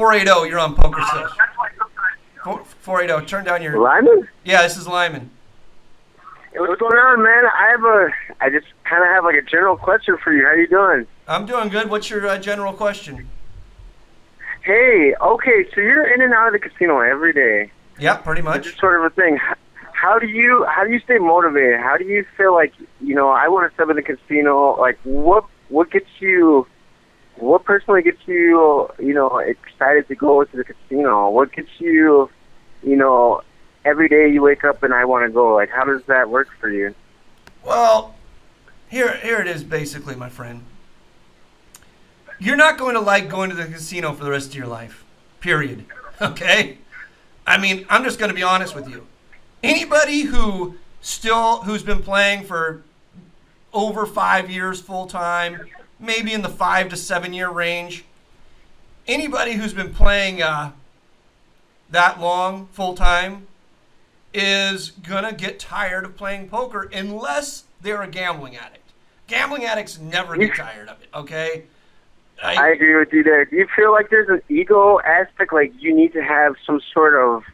480, you're on PokerSesh. 480, turn down your... Lyman? Yeah, this is Lyman. Hey, what's going on, man? I just kind of have like a general question for you. How you doing? I'm doing good. What's your general question? Hey, okay, so you're in and out of the casino every day. Yeah, pretty much. It's sort of a thing. How do you stay motivated? How do you feel like, I want to step in the casino? Like, what personally gets you, excited to go to the casino? What gets you, every day you wake up and I want to go? Like, how does that work for you? Well, here it is basically, my friend. You're not going to like going to the casino for the rest of your life, period. Okay? I mean, I'm just going to be honest with you. Anybody who's been playing for over 5 years full time, maybe in the 5 to 7 year range, anybody who's been playing that long full time is gonna get tired of playing poker unless they're a gambling addict. Gambling addicts never get tired of it. Okay. I agree with you there. Do you feel like there's an ego aspect, like you need to have some sort of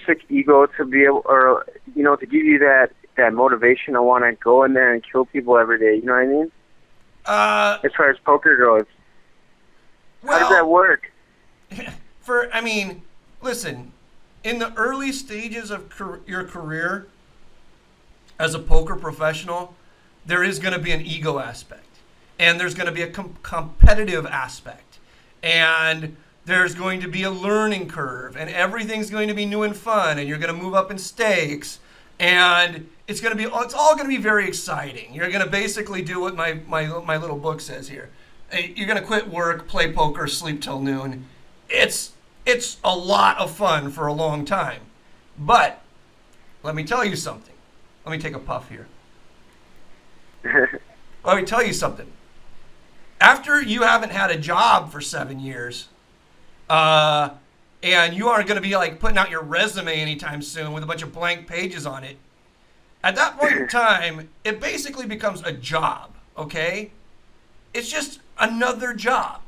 sick ego to be able, or to give you that motivation to want to go in there and kill people every day? You know what I mean? As far as poker goes, how does that work? Listen, in the early stages of your career as a poker professional, there is going to be an ego aspect. And there's going to be a competitive aspect. And there's going to be a learning curve. And everything's going to be new and fun. And you're going to move up in stakes. And it's all going to be very exciting. You're going to basically do what my little book says here. You're going to quit work, play poker, sleep till noon. It's a lot of fun for a long time. But let me tell you something. Let me take a puff here. Let me tell you something. After you haven't had a job for 7 years, and you aren't going to be like putting out your resume anytime soon with a bunch of blank pages on it, at that point in time, it basically becomes a job, okay? It's just another job.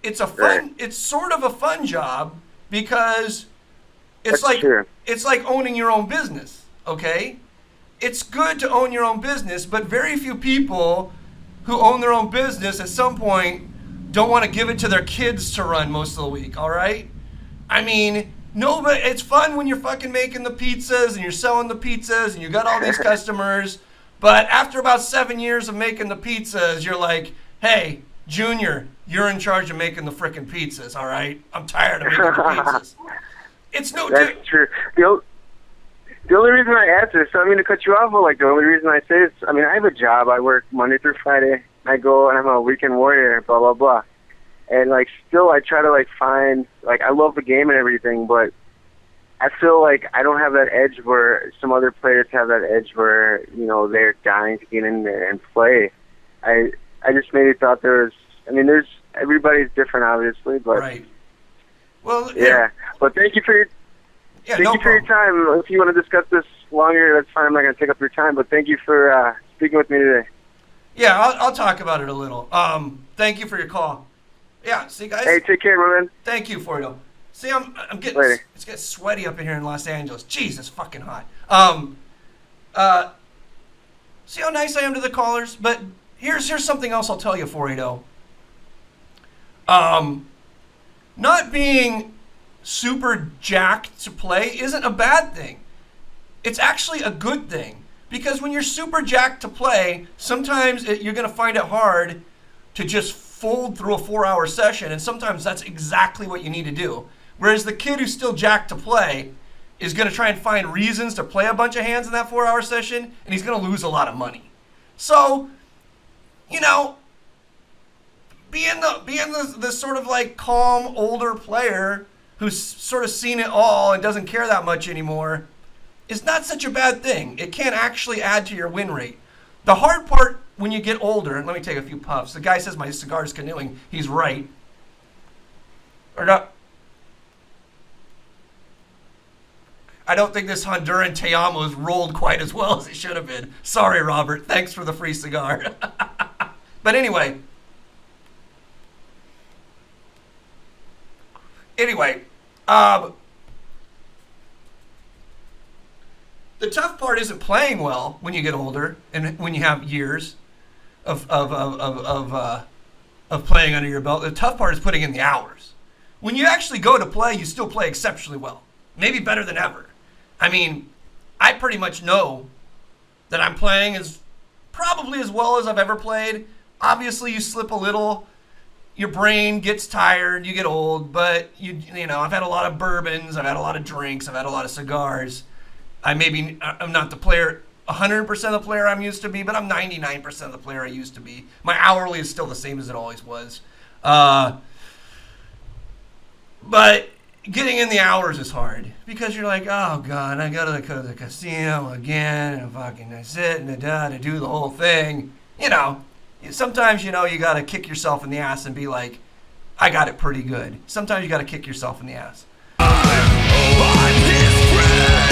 It's sort of a fun job because it's like owning your own business, okay? It's good to own your own business, but very few people who own their own business at some point don't want to give it to their kids to run most of the week, all right? I mean, but it's fun when you're fucking making the pizzas and you're selling the pizzas and you got all these customers, but after about 7 years of making the pizzas, you're like, hey, Junior, you're in charge of making the frickin' pizzas, all right? I'm tired of making the pizzas. That's true. The only reason I asked this, I don't mean to cut you off, but the only reason I say this, I have a job. I work Monday through Friday. I go and I'm a weekend warrior, blah, blah, blah. And, still I try to, find, I love the game and everything, but I feel like I don't have that edge where some other players have that edge where, they're dying to get in there and play. I just maybe thought there's everybody's different, obviously, but. Right. Well, yeah. But thank you for your. Yeah, thank you for your time. If you want to discuss this longer, that's fine. I'm not going to take up your time, but thank you for speaking with me today. Yeah, I'll talk about it a little. Thank you for your call. Yeah, see, guys. Hey, take care, man. Thank you for it. See, I'm getting it's getting sweaty up in here in Los Angeles. Jeez, it's fucking hot. See how nice I am to the callers. But here's something else I'll tell you, 480. Not being super jacked to play isn't a bad thing. It's actually a good thing. Because when you're super jacked to play, sometimes you're going to find it hard to just fold through a 4-hour session, and sometimes that's exactly what you need to do. Whereas the kid who's still jacked to play is going to try and find reasons to play a bunch of hands in that 4-hour session, and he's going to lose a lot of money. So, being the sort of calm older player who's sort of seen it all and doesn't care that much anymore is not such a bad thing. It can actually add to your win rate. The hard part when you get older, and let me take a few puffs. The guy says my cigar's canoeing. He's right. Or not. I don't think this Honduran Te Amo is rolled quite as well as it should have been. Sorry, Robert. Thanks for the free cigar. But anyway, Anyway, the tough part isn't playing well when you get older and when you have years of playing under your belt. The tough part is putting in the hours. When you actually go to play, you still play exceptionally well, maybe better than ever. I mean, I pretty much know that I'm playing as probably as well as I've ever played. Obviously, you slip a little. Your brain gets tired, you get old, but you know, I've had a lot of bourbons, I've had a lot of drinks, I've had a lot of cigars. I'm not the player, 100% the player I'm used to be, but I'm 99% the player I used to be. My hourly is still the same as it always was. But getting in the hours is hard because you're like, oh God, I gotta go to the casino again and fucking I sit and to do the whole thing. You know, sometimes, you know, you gotta kick yourself in the ass and be like, I got it pretty good. Sometimes you gotta kick yourself in the ass. I'm his friend.